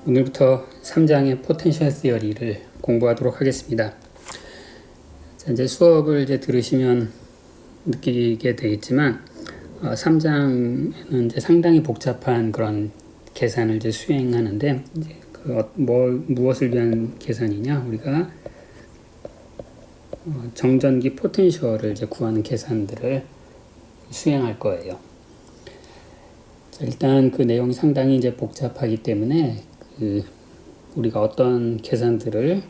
오늘부터 3장의 포텐셜 시어리를 공부하도록 하겠습니다. 자, 이제 수업을 들으시면 느끼게 되겠지만 3장에는 이제 상당히 복잡한 그런 계산을 수행하는데 무엇을 위한 계산이냐? 우리가 정전기 포텐셜을 구하는 계산들을 수행할 거예요. 자, 일단 그 내용이 상당히 복잡하기 때문에 우리가 어떤 계산들을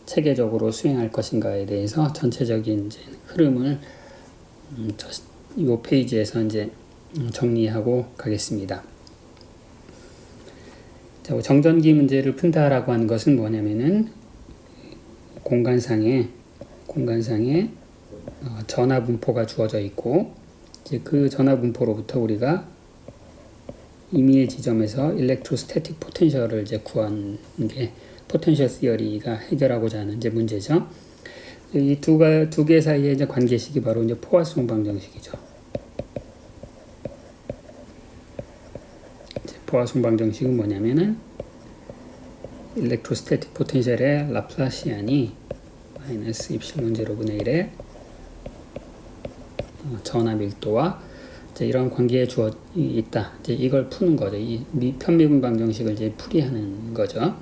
체계적으로 수행할 것인가에 대해서 전체적인 흐름을 이 페이지에서 정리하고 가겠습니다. 자, 정전기 문제를 푼다라고 하는 것은 뭐냐면은 공간상에 전하 분포가 주어져 있고, 이제 그 전하 분포로부터 우리가 임의의 지점에서 일렉트로스태틱 포텐셜을 구하는 게 포텐셜 시어리가 해결하고자 하는 문제죠. 이 두 개 사이의 관계식이 바로 포화송 방정식이죠. 포화송 방정식은 뭐냐면은 일렉트로스태틱 포텐셜의 라플라시안이 마이너스 입실론 제로분의 1의 전하 밀도와 이런 관계에 주어 있다. 이걸 푸는 거죠. 이 편미분 방정식을 풀이하는 거죠.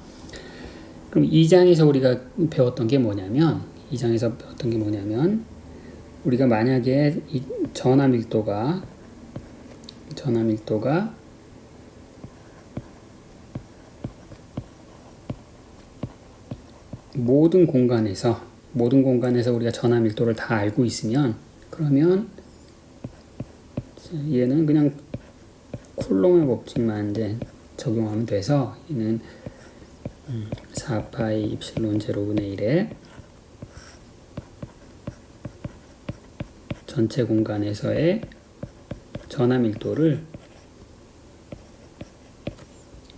그럼 2장에서 우리가 배웠던 게 뭐냐면, 우리가 만약에 이 전하 밀도가 모든 공간에서 우리가 전하 밀도를 다 알고 있으면, 그러면 얘는 그냥 쿨롬의 법칙만 적용하면 돼서, 얘는 4파이 입실론 제로분의 1의 전체 공간에서의 전하 밀도를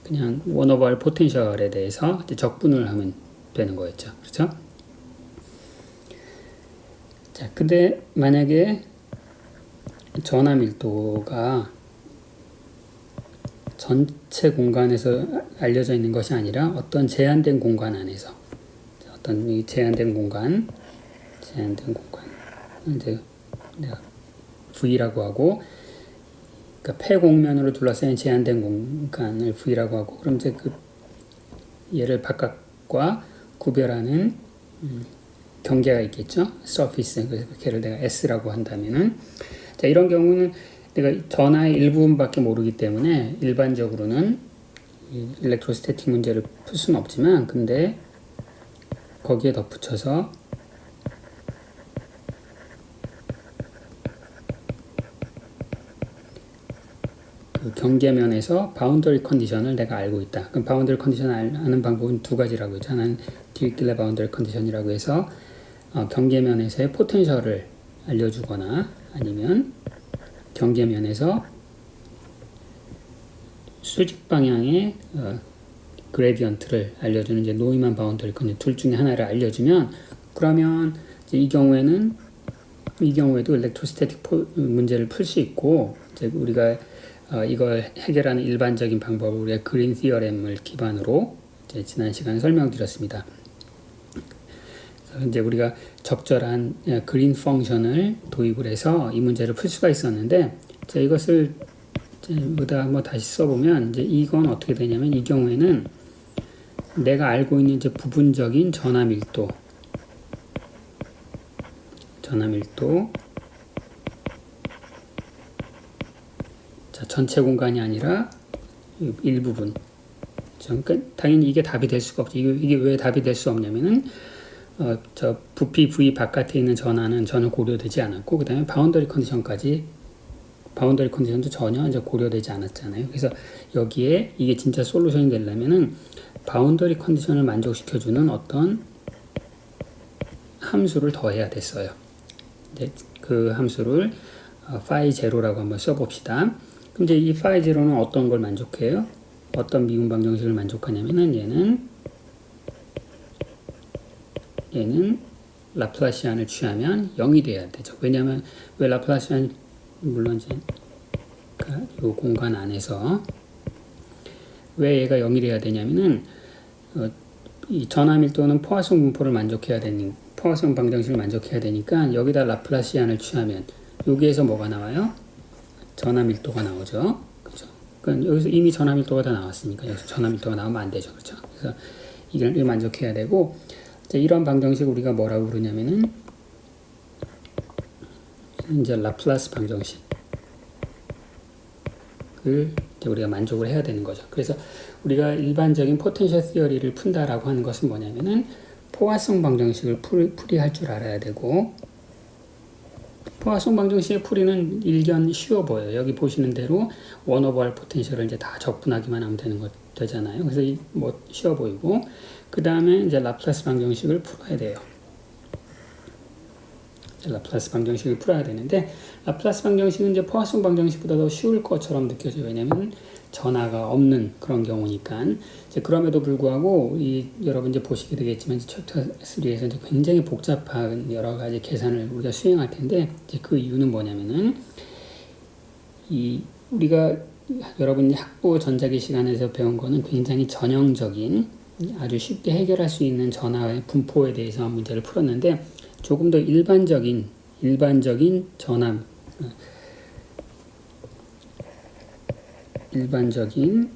그냥 1/r 포텐셜에 대해서 적분을 하면 되는 거였죠. 그렇죠? 자, 근데 만약에 전하 밀도가 전체 공간에서 알려져 있는 것이 아니라 어떤 제한된 공간 안에서, 어떤 이 제한된 공간 이제 V라고 하고, 그러니까 폐공면으로 둘러싸인 제한된 공간을 V라고 하고, 그럼 얘를 바깥과 구별하는 경계가 있겠죠. 서피스, 그래서 걔를 내가 S라고 한다면은, 자, 이런 경우는 내가 전하의 일부분밖에 모르기 때문에 일반적으로는 일렉트로스태틱 문제를 풀 수는 없지만, 근데 거기에 덧붙여서 그 경계면에서 바운더리 컨디션을 내가 알고 있다. 그럼 바운더리 컨디션을 아는 방법은 두 가지라고 했죠. 하나는 디리클레 바운더리 컨디션이라고 해서 경계면에서의 포텐셜을 알려주거나, 아니면 경계면에서 수직 방향의 그레디언트를 알려주는 노이만 바운더리 컨디션 둘 중에 하나를 알려주면, 그러면 이 경우에도 일렉트로스태틱 문제를 풀 수 있고, 우리가 이걸 해결하는 일반적인 방법을 우리가 그린 시어렘을 기반으로 지난 시간에 설명드렸습니다. 이제 우리가 적절한 그린 펑션을 도입을 해서 이 문제를 풀 수가 있었는데, 이것을 한번 다시 써보면, 이건 어떻게 되냐면, 이 경우에는 내가 알고 있는 부분적인 전하 밀도, 자, 전체 공간이 아니라 일부분. 그러니까 당연히 이게 답이 될 수가 없죠. 이게 왜 답이 될 수 없냐면은, 부피 V 바깥에 있는 전하는 전혀 고려되지 않았고, 그 다음에 바운더리 컨디션도 전혀 고려되지 않았잖아요. 그래서 여기에 이게 진짜 솔루션이 되려면은 바운더리 컨디션을 만족시켜주는 어떤 함수를 더해야 됐어요. 그 함수를 phi 제로라고 한번 써봅시다. 그럼 이 phi 제로는 어떤 걸 만족해요? 어떤 미분 방정식을 만족하냐면은, 얘는 얘는 라플라시안을 취하면 0이 돼야 되죠. 왜냐하면 왜 라플라시안 물론 이제 이 공간 안에서 왜 얘가 0이 돼야 되냐면은 이 전함일도는 포화성 분포를 만족해야 되는 포화성 방정식을 만족해야 되니까 여기다 라플라시안을 취하면 여기에서 뭐가 나와요? 전함일도가 나오죠. 그렇죠? 그러니까 여기서 이미 전함일도가 다 나왔으니까 여기서 전함일도가 나오면 안 되죠. 그렇죠? 그래서 이걸 만족해야 되고 이런 방정식 우리가 뭐라고 부르냐면은 이제 라플라스 방정식을 이제 우리가 만족을 해야 되는 거죠. 그래서 우리가 일반적인 포텐셜 시어리를 푼다라고 하는 것은 뭐냐면은 포화성 방정식을 풀이할 줄 알아야 되고 포화성 방정식의 풀이는 일견 쉬워 보여요. 여기 보시는 대로 1/r 포텐셜을 이제 다 적분하기만 하면 되잖아요. 그래서 뭐 쉬워 보이고 그 다음에 이제 라플라스 방정식을 풀어야 돼요. 라플라스 방정식을 풀어야 되는데 라플라스 방정식은 이제 포화성 방정식보다 더 쉬울 것처럼 느껴져요. 왜냐하면 전하가 없는 그런 경우니까. 이제 그럼에도 불구하고 여러분 이제 보시게 되겠지만 챕터 3에서 이제 굉장히 복잡한 여러 가지 계산을 우리가 수행할 텐데 이제 그 이유는 뭐냐면은 우리가 여러분이 학부 전자기 시간에서 배운 거는 굉장히 전형적인 아주 쉽게 해결할 수 있는 전하의 분포에 대해서 문제를 풀었는데 조금 더 일반적인 전함 일반적인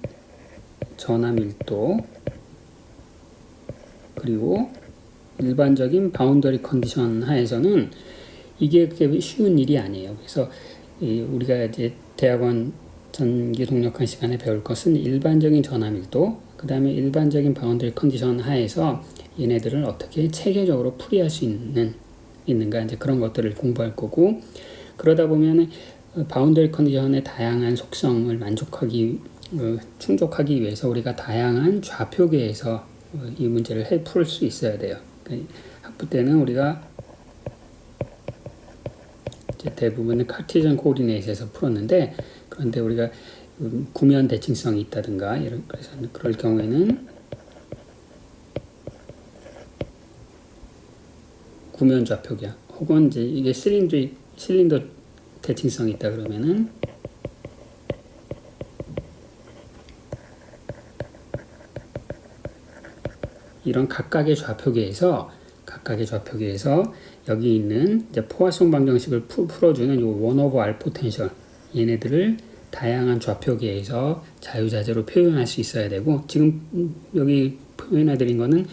전함일도 그리고 일반적인 바운더리 컨디션 하에서는 이게 그렇게 쉬운 일이 아니에요. 그래서 우리가 이제 대학원 전기 동력학 시간에 배울 것은 일반적인 전함일도 그 다음에 일반적인 바운더리 컨디션 하에서 얘네들을 어떻게 체계적으로 풀이할 수 있는가 이제 그런 것들을 공부할 거고 그러다 보면은 바운더리 컨디션의 다양한 속성을 충족하기 위해서 우리가 다양한 좌표계에서 이 문제를 풀 수 있어야 돼요. 그러니까 학부 때는 우리가 이제 대부분은 카르티전 코오디네이트에서 풀었는데 그런데 우리가 구면 대칭성이 있다든가 그래서 그럴 경우에는 구면 좌표계야. 혹은 이제 이게 실린더 대칭성이 있다 그러면은 이런 각각의 좌표계에서 여기 있는 이제 포화성 방정식을 풀어주는 요 1/r 포텐셜 얘네들을 다양한 좌표계에서 자유자재로 표현할 수 있어야 되고 지금 여기 표현해드린 거는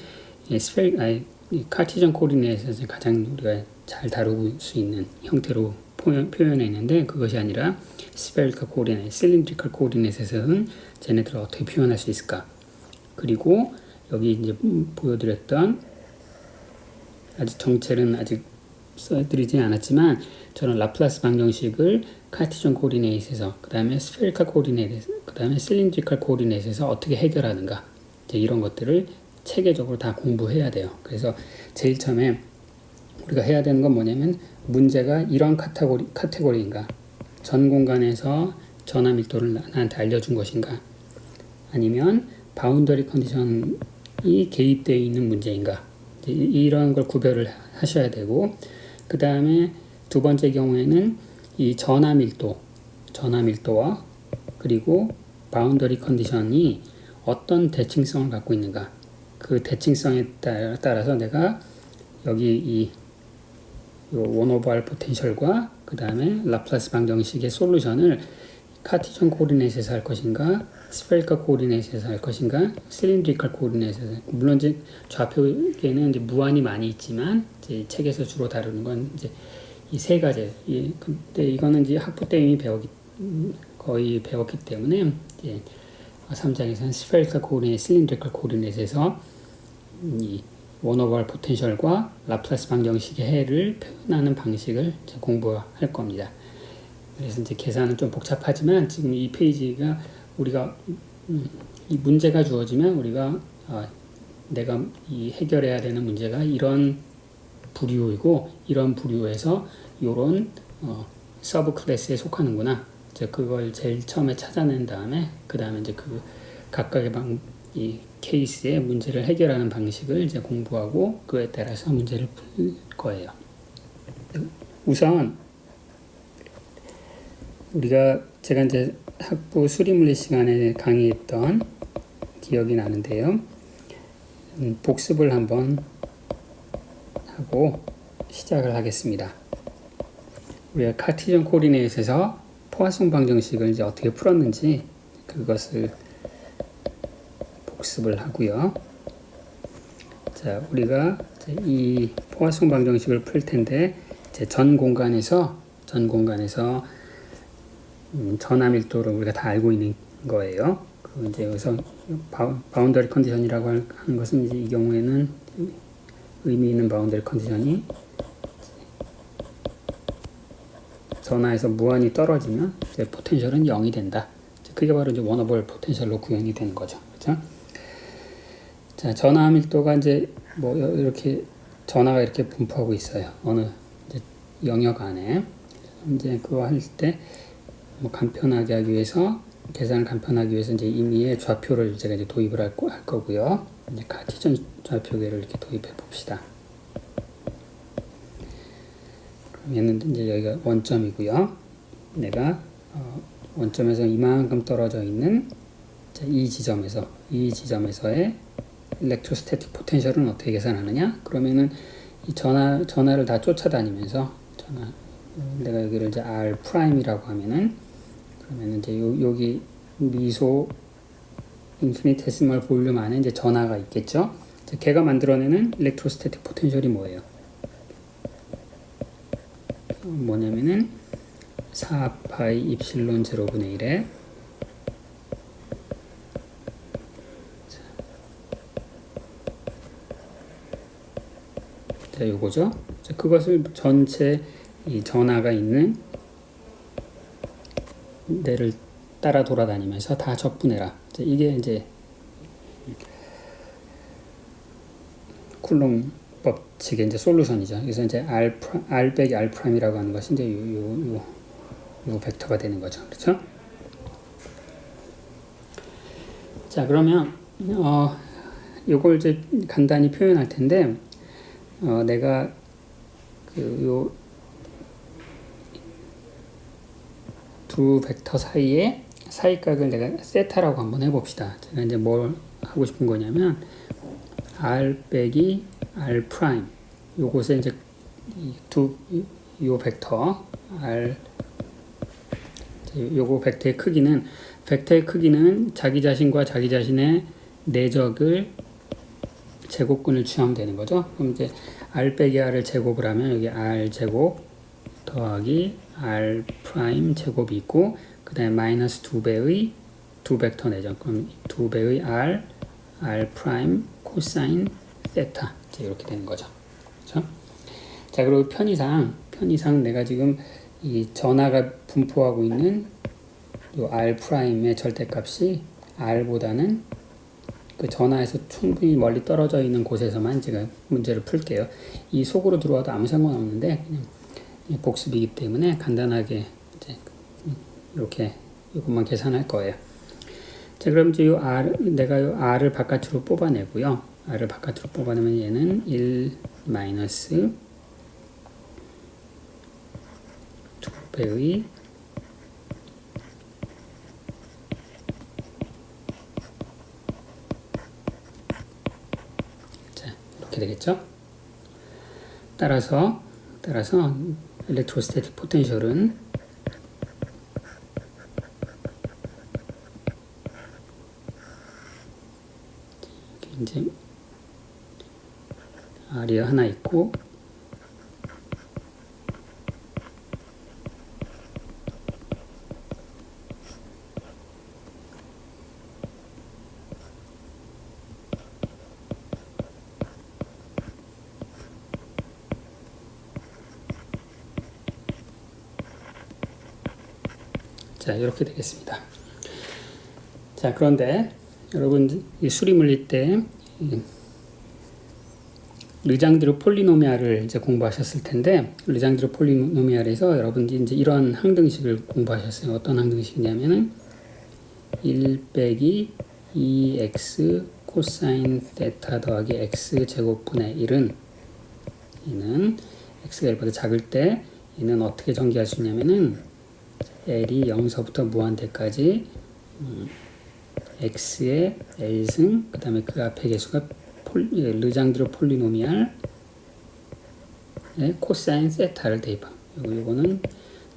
카르티전 코오디네이트에서 가장 우리가 잘 다룰 수 있는 형태로 표현했는데 그것이 아니라 스페리컬 코오디네이트, 실린드리컬 코오디네이트에서는 쟤네들을 어떻게 표현할 수 있을까? 그리고 여기 이제 보여드렸던 아직 정체는 아직 써드리진 않았지만 저는 라플라스 방정식을 카르티전 코오디네이트에서 그 다음에 스페리컬 코오디네이트에서 그 다음에 실린드리컬 코오디네이트에서 어떻게 해결하는가 이제 이런 것들을 체계적으로 다 공부해야 돼요. 그래서 제일 처음에 우리가 해야 되는 건 뭐냐면 문제가 이런 카테고리인가 전 공간에서 전함밀도를 나한테 알려준 것인가 아니면 바운더리 컨디션이 개입되어 있는 문제인가 이런 걸 구별을 하셔야 되고 그 다음에 두 번째 경우에는 이 전함밀도와 그리고 바운더리 컨디션이 어떤 대칭성을 갖고 있는가 그 대칭성에 따라서 내가 여기 이 1/r 포텐셜과 그 다음에 라플라스 방정식의 솔루션을 카르티전 코오디네이트에서 할 것인가 스페리컬 코오디네이트에서 할 것인가 실린드리컬 코오디네이트에서 물론 이제 좌표계는 이제 무한히 많이 있지만 이제 책에서 주로 다루는 건 이제 이 세 가지 근데 이거는 이제 학부 때 이미 거의 배웠기 때문에 이제 3장에서는 스페리컬 코오디네이트, 실린드리컬 코오디네이트에서 이 1/r 포텐셜과 라플라스 방정식의 해를 표현하는 방식을 이제 공부할 겁니다. 그래서 이제 계산은 좀 복잡하지만 지금 이 페이지가 우리가 이 문제가 주어지면 우리가 내가 이 해결해야 되는 문제가 이런 부류이고 이런 부류에서 이런 서브 클래스에 속하는구나. 이제 그걸 제일 처음에 찾아낸 다음에 그 다음에 이제 그 각각의 이 케이스의 문제를 해결하는 방식을 이제 공부하고 그에 따라서 문제를 풀 거예요. 우선 제가 이제 학부 수리물리 시간에 강의했던 기억이 나는데요. 복습을 한번 하고 시작을 하겠습니다. 우리가 카티전 코디네이트에서 포화송 방정식을 이제 어떻게 풀었는지 그것을 복습을 하고요. 자, 우리가 이 포화송 방정식을 풀 텐데 이제 전 공간에서 전하 밀도를 우리가 다 알고 있는 거예요. 그 이제 여기서 바운더리 컨디션이라고 하는 것은 이제 이 경우에는 의미 있는 바운더리 컨디션이 전하에서 무한히 떨어지면 이제 포텐셜은 0이 된다. 그게 바로 이제 워너블 포텐셜로 구현이 되는 거죠. 그렇죠? 자, 전하 밀도가 이제 뭐 이렇게 전하가 이렇게 분포하고 있어요. 어느 이제 영역 안에. 이제 그거 할 때 뭐 간편하게 하기 위해서 계산을 간편하기 위해서 이제 임의의 좌표를 제가 이제 도입을 할 거고요. 이제 카티전 좌표계를 이렇게 도입해 봅시다. 그러면 이제 여기가 원점이고요. 내가 원점에서 이만큼 떨어져 있는 이 지점에서의 일렉트로스태틱 포텐셜은 어떻게 계산하느냐? 그러면은 이 전하를 다 쫓아다니면서 내가 여기를 이제 R 프라임이라고 하면은 그러면 이제 여기 미소 인피니테시멀 볼륨 안에 이제 전하가 있겠죠. 걔가 만들어내는 일렉트로스태틱 포텐셜이 뭐예요? 뭐냐면은 4파이 입실론 0분의 1에 자, 요거죠. 자, 그것을 전체 이 전하가 있는 데를 따라 돌아다니면서 다 적분해라. 자, 이게 이제 쿨롬 법칙의 이제 솔루션이죠. 그래서 이제 R 빼기 R 프라임이라고 하는 것이 이제 요 벡터가 되는 거죠. 그렇죠? 자, 그러면 요걸 이제 간단히 표현할 텐데 내가 요 두 벡터 사이의 사이각을 내가 세타라고 한번 해봅시다. 제가 이제 뭘 하고 싶은 거냐면 R 빼기 R 프라임 요곳에 이제 요 벡터 R 요거 벡터의 크기는 자기 자신과 자기 자신의 내적을 제곱근을 취하면 되는 거죠. 그럼 이제 R 빼기 R을 제곱을 하면 여기 R 제곱 더하기 R 프라임 제곱이 있고 그 다음에 마이너스 2배의 두 벡터 내적 그럼 2배의 R 프라임 코사인 세타 이렇게 되는 거죠. 그렇죠? 자, 그리고 편의상 내가 지금 이 전하가 분포하고 있는 요 R 프라임의 절대값이 R보다는 그 전하에서 충분히 멀리 떨어져 있는 곳에서만 제가 문제를 풀게요. 이 속으로 들어와도 아무 상관없는데 그냥 복습이기 때문에 간단하게 이제 이렇게 이것만 계산할 거예요. 자, 그럼 이제 내가 요 R을 바깥으로 뽑아내고요. R을 바깥으로 뽑아내면 얘는 1 마이너스 2배의 자, 이렇게 되겠죠? 따라서 일렉트로스태틱 포텐셜은 이제 R이 하나 있고 자, 이렇게 되겠습니다. 자, 그런데 여러분 이 수리물리 때 르장드르 폴리노미알을 이제 공부하셨을 텐데 르장드르 폴리노미알에서 여러분들이 이제 이런 항등식을 공부하셨어요. 어떤 항등식이냐면은 1 빼기 2x 코사인 세타 더하기 x 제곱분의 1은 얘는 x가 1보다 작을 때 얘는 어떻게 전개할 수 있냐면은 L이 0서부터 무한대까지 x의 L승 그 다음에 그 앞에 개수가 르장드르 폴리노미알의 코사인 세타를 대입함. 요거는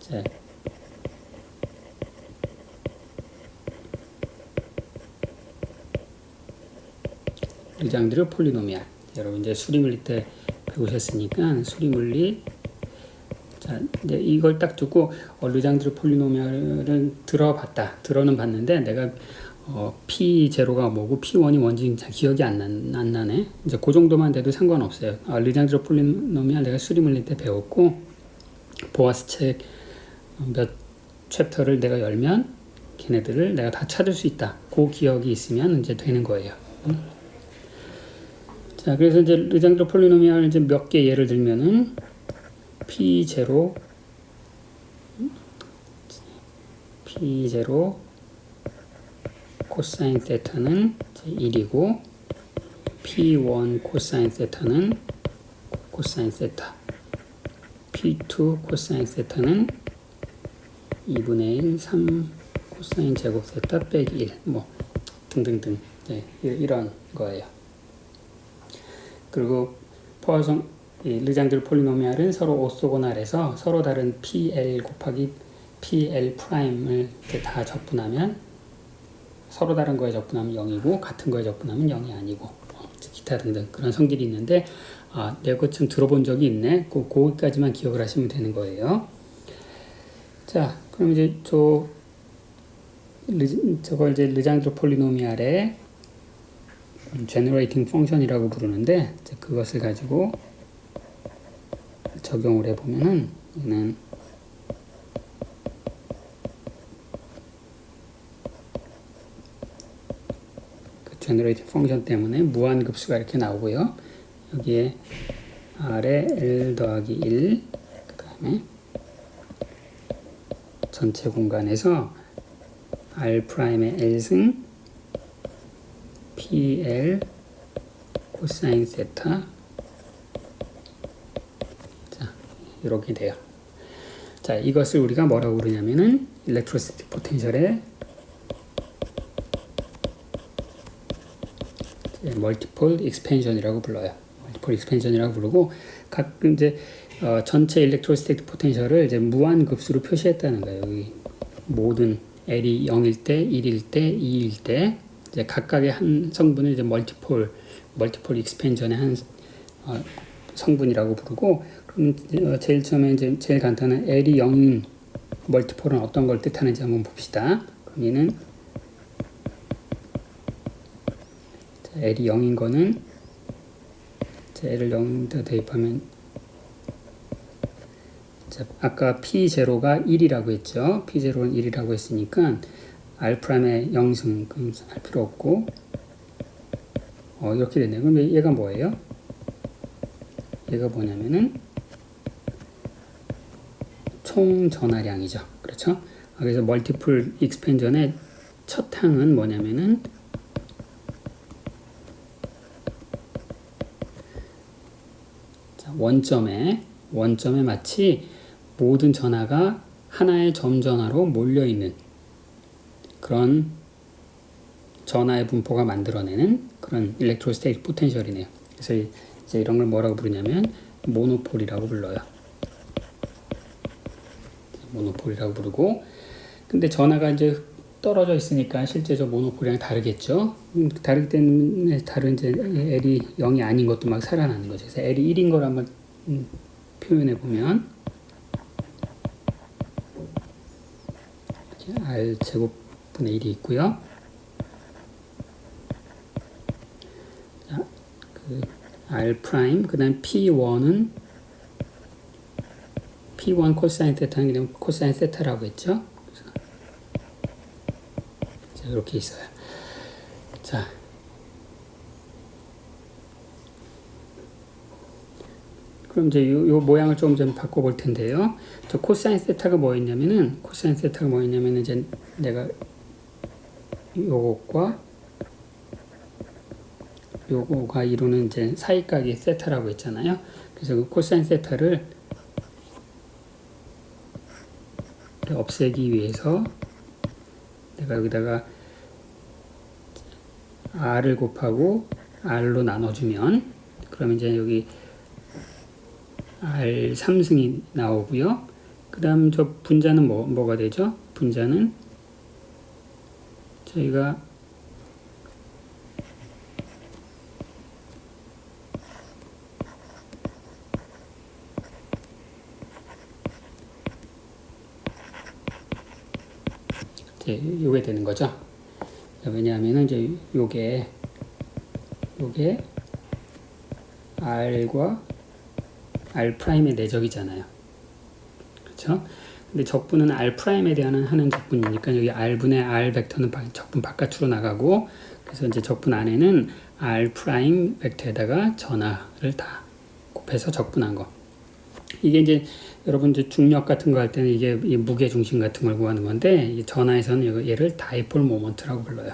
이제 르장드르 폴리노미알. 여러분 이제 수리물리 때 배우셨으니까 수리물리 자 이제 이걸 딱 듣고 르장드르 폴리노미알을 들어는 봤는데 내가 P0가 뭐고 P1이 뭔지 잘 기억이 안 나네. 이제 그 정도만 돼도 상관없어요. 르장드르 폴리노미알 내가 수리물리 때 배웠고 보아스 책 몇 챕터를 내가 열면 걔네들을 내가 다 찾을 수 있다. 그 기억이 있으면 이제 되는 거예요. 자, 그래서 이제 르장드르 폴리노미알 이제 몇 개 예를 들면은 P0 코사인 세타는 1이고 P1 코사인 세타는 코사인 세타 P2 코사인 세타는 2분의 1 3 코사인 제곱 세타 빼기 1 뭐 등등등 네, 이런 거예요. 그리고 포화성 르장드르 폴리노미알은 서로 오소고날해서 서로 다른 PL 곱하기 PL 프라임을 다 적분하면 서로 다른 거에 적분하면 0이고 같은 거에 적분하면 0이 아니고 기타 등등 그런 성질이 있는데 내가 그거 좀 들어본 적이 있네. 거기까지만 기억을 하시면 되는 거예요. 자, 그럼 이제 저걸 이제 르장드르 폴리노미알의 generating function이라고 부르는데 그것을 가지고 적용을 해보면은 얘는 그 generating function 때문에 무한급수가 이렇게 나오고요. 여기에 R에 L 더하기 1 그 다음에 전체 공간에서 R'의 L승 PL 코사인 세타 자 이렇게 돼요. 자 이것을 우리가 뭐라고 부르냐면은 일렉트로스틱 포텐셜의 멀티플 익스펜션이라고 불러요. 멀티플 익스펜션이라고 부르고 가끔 이제 전체 일렉트로스틱 포텐셜을 이제 무한급수로 표시했다는 거예요. 여기 모든 L이 0일 때, 1일 때, 2일 때 이제 각각의 한 성분을 이제 멀티플 익스펜션의 한 성분이라고 부르고 그럼 제일 처음에 이제 제일 간단한 L이 0인 멀티플은 어떤 걸 뜻하는지 한번 봅시다. 그럼 얘는 L이 0인 거는 L을 0에다 대입하면 자, 아까 P0가 1이라고 했죠. P0는 1이라고 했으니까 R'의 0승 그럼 할 필요 없고 이렇게 되네요. 그럼 얘가 뭐예요? 얘가 뭐냐면은 총 전하량이죠. 그렇죠? 그래서 멀티플 익스펜전의 첫 항은 뭐냐면은 자, 원점에 마치 모든 전하가 하나의 점전하로 몰려있는 그런 전하의 분포가 만들어내는 그런 일렉트로스테이틱 포텐셜이네요. 그래서 이제 이런 걸 뭐라고 부르냐면 모노폴이라고 불러요. 모노폴이라고 부르고 근데 전하가 이제 떨어져 있으니까 실제 저 모노폴이랑 다르겠죠. 다르기 때문에 다른 이제 L이 0이 아닌 것도 막 살아나는 거죠. 그래서 L이 1인 걸 한번 표현해 보면 R 제곱분의 1이 있고요. 자, 그 R 프라임 그다음 P1은 P1 코사인 세타는 그냥 코사인 세타라고 했죠. 자, 이렇게 있어요. 자, 그럼 이제 요 모양을 좀 바꿔볼 텐데요. 저 코사인 세타가 뭐였냐면은 이제 내가 요것과 요거가 이루는 이제 사이각의 세타라고 했잖아요. 그래서 그 코사인 세타를 없애기 위해서 내가 여기다가 r을 곱하고 r로 나눠주면 그러면 이제 여기 r 3승이 나오고요. 그 다음 저 분자는 뭐가 되죠? 분자는 저희가 이제 요게 되는 거죠. 왜냐하면 이제 요게 r과 r'의 내적이잖아요. 그렇죠? 근데 적분은 r'에 대한 하는 적분이니까 여기 r분의 r 벡터는 적분 바깥으로 나가고 그래서 이제 적분 안에는 r' 벡터에다가 전하를 다 곱해서 적분한 거. 이게 이제 여러분 이제 중력 같은 거 할 때는 이게 무게 중심 같은 걸 구하는 건데 이 전하에서는 얘를 다이폴 모먼트라고 불러요.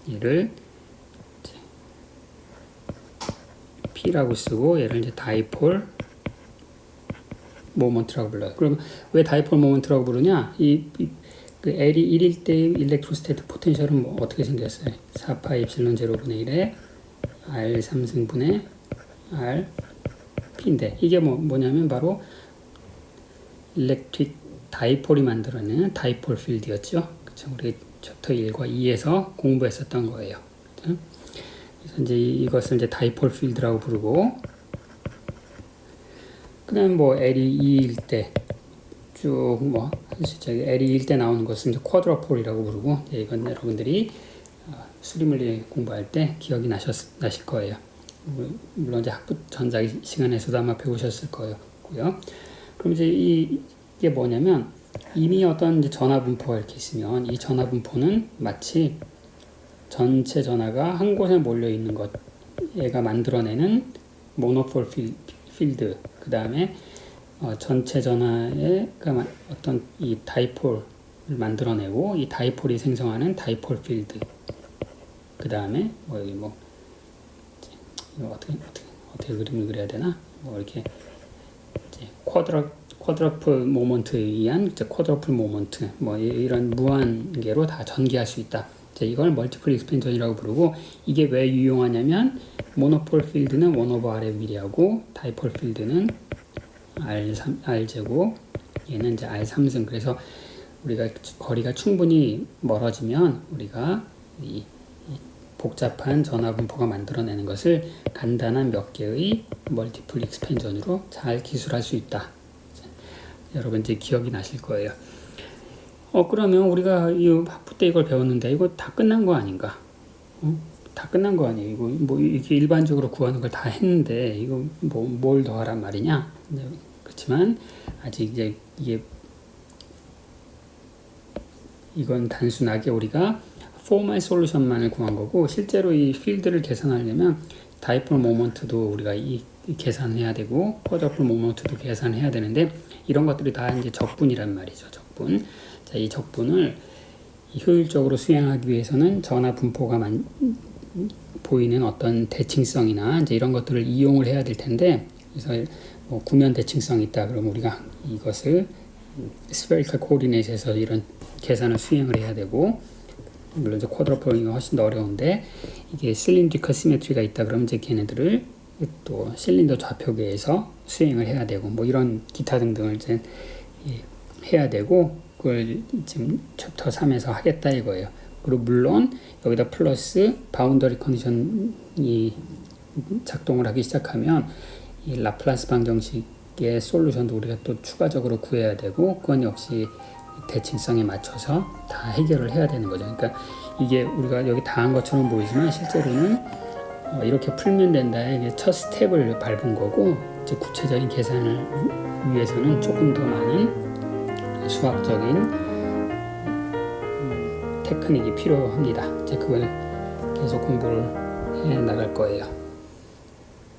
얘를 P라고 쓰고 얘를 이제 다이폴 모먼트라고 불러요. 그럼 왜 다이폴 모먼트라고 부르냐? 그 L이 1일 때 일렉트로스태틱 포텐셜은 뭐 어떻게 생겼어요? 4파이 입실론 제로분의 1에 R 3승분의 R P인데 이게 뭐냐면 바로 일렉트릭 다이폴이 만들어내는 다이폴 필드였죠. 그쵸? 우리 챕터 1과 2에서 공부했었던 거예요. 그쵸? 그래서 이제 이것을 이제 다이폴 필드라고 부르고, 그 다음에 뭐 L이 2일 때 쭉 뭐 L이 2일 때 나오는 것을 이제 쿼드러폴이라고 부르고, 이건 여러분들이 수리물리 공부할 때 기억이 나실 거예요. 물론 이제 학부 전자 시간에서도 아마 배우셨을 거고요. 그럼 이제 이게 뭐냐면 이미 어떤 이제 전하 분포가 이렇게 있으면 이 전하 분포는 마치 전체 전하가 한 곳에 몰려 있는 것, 얘가 만들어내는 모노폴 필드, 그 다음에 전체 전하의 어떤 이 다이폴을 만들어내고 이 다이폴이 생성하는 다이폴 필드, 그 다음에 이거 어떻게 그림을 그려야 되나? 뭐 이렇게 이제 쿼드러플 모먼트에 의한 쿼드러플 모먼트, 뭐 이런 무한계로 다 전개할 수 있다. 이걸 멀티플 익스펜전이라고 부르고, 이게 왜 유용하냐면 모노폴 필드는 1/r에 미리하고 다이폴 필드는 r제곱, 얘는 이제 r3승. 그래서 우리가 거리가 충분히 멀어지면 우리가 이 복잡한 전하 분포가 만들어내는 것을 간단한 몇 개의 멀티플 익스펜전으로 잘 기술할 수 있다. 여러분 이제 기억이 나실 거예요. 그러면 우리가 이 학부 때 이걸 배웠는데 이거 다 끝난 거 아닌가? 다 끝난 거 아니에요? 이거 뭐 이렇게 일반적으로 구하는 걸 다 했는데 이거 뭘 더 하란 말이냐? 그렇지만 아직 이제 이건 단순하게 우리가 포멀 솔루션만을 구한 거고, 실제로 이 필드를 계산하려면 다이폴 모먼트도 우리가 계산해야 되고 쿼드러플 모먼트도 계산해야 되는데, 이런 것들이 다 이제 적분이란 말이죠. 적분. 자, 이 적분을 효율적으로 수행하기 위해서는 전하 분포가 보이는 어떤 대칭성이나 이제 이런 것들을 이용을 해야 될 텐데, 그래서 뭐 구면 대칭성이 있다 그러면 우리가 이것을 스페리컬 코디네이트에서 이런 계산을 수행을 해야 되고, 물론 이제 쿼드러플이 훨씬 더 어려운데, 이게 실린드리컬 시메트리가 있다 그러면 이제 걔네들을 또 실린더 좌표계에서 수행을 해야 되고, 뭐 이런 기타 등등을 이제 해야 되고, 그걸 지금 챕터 3에서 하겠다 이거예요. 그리고 물론 여기다 플러스 바운더리 컨디션이 작동을 하기 시작하면 이 라플라스 방정식의 솔루션도 우리가 또 추가적으로 구해야 되고, 그건 역시 대칭성에 맞춰서 다 해결을 해야 되는 거죠. 그러니까 이게 우리가 여기 다 한 것처럼 보이지만 실제로는 이렇게 풀면 된다. 이게 첫 스텝을 밟은 거고, 이제 구체적인 계산을 위해서는 조금 더 많은 수학적인 테크닉이 필요합니다. 이제 그걸 계속 공부를 해 나갈 거예요.